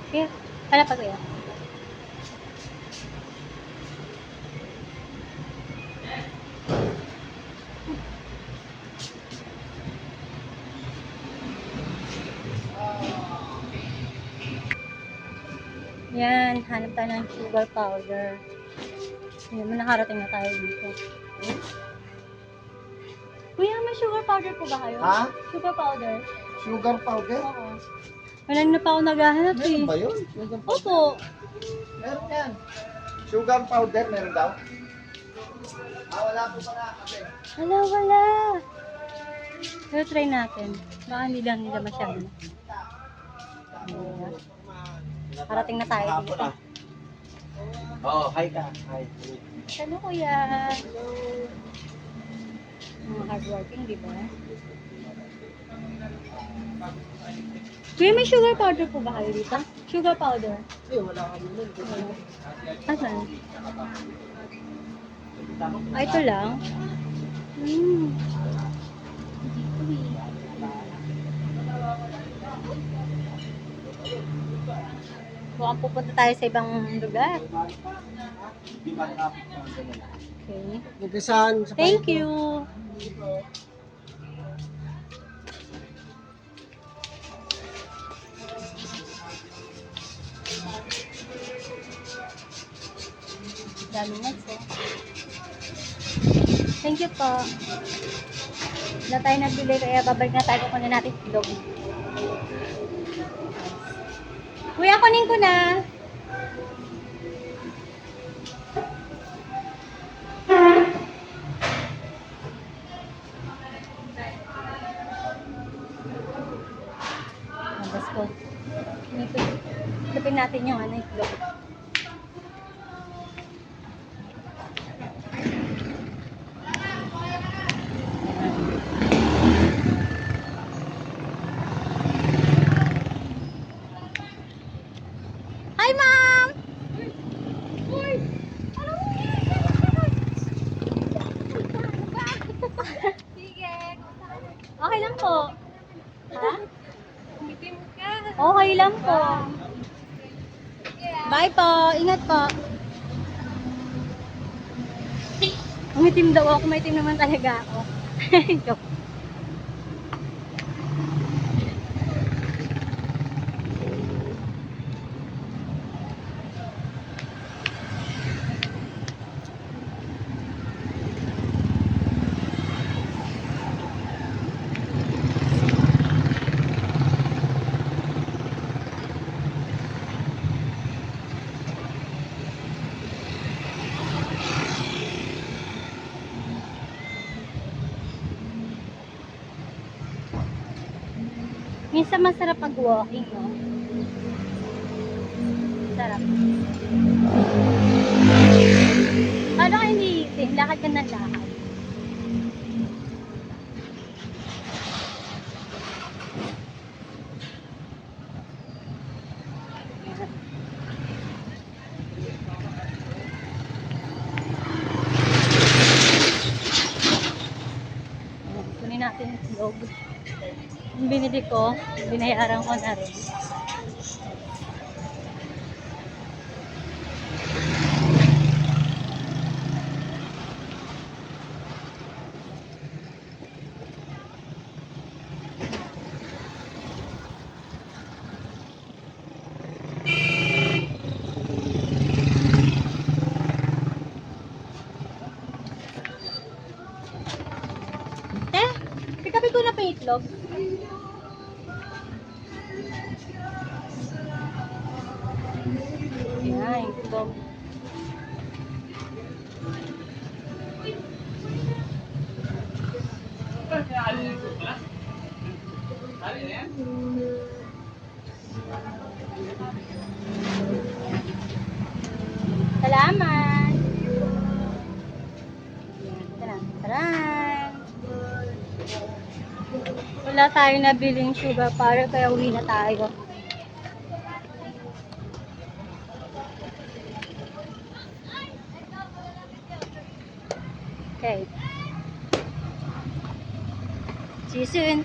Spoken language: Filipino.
Kaya, hala pa kuya. Yan, hanap tayo ng sugar powder. Yan, nakarating na tayo dito. Kuya, may sugar powder po ba kayo? Ha? Sugar powder? Sugar powder? Oo. Wala na pa ako naghahanap eh. Meron ba yun? Sugar powder? Opo. Meron yan. Sugar powder, meron daw? Wala po pala kasi. Wala. Pero try natin. Baka hindi lang nila masyado. Ayan. Parating na tayo dito. Hi ka. Hi. Ano kuya? Mga hardworking, di ba? Kuya, may sugar powder po ba kayo dito? Sugar powder. Wala kami nun. Asan? Ito lang. Mukhang pupunta tayo sa ibang lugar. Okay. Nagkasan. Thank you. Dami nuts eh. Thank you po. Wala tayo nabili kaya babalik na tayo kunin natin itlog. Kuya, kunin ko na. Labas ko. Lupin natin yung itlog. Hi, ma'am! Okay lang po. Ha? Okay lang po. Bye po. Ingat po. Umitim daw ako. Maitim naman talaga ako. Joke. Minsan masarap pag walking, no? Sarap. Paano ka iniitin? Lakad ka ng lakad. Kunin natin yung vlog. Yung binili ko, binayaran ko na rin. Pick ko na pa itlog. Yan, itlog. Salamat. Taran. Wala tayong nabiling sugar powder kaya uwi na tayo. Okay. See you soon.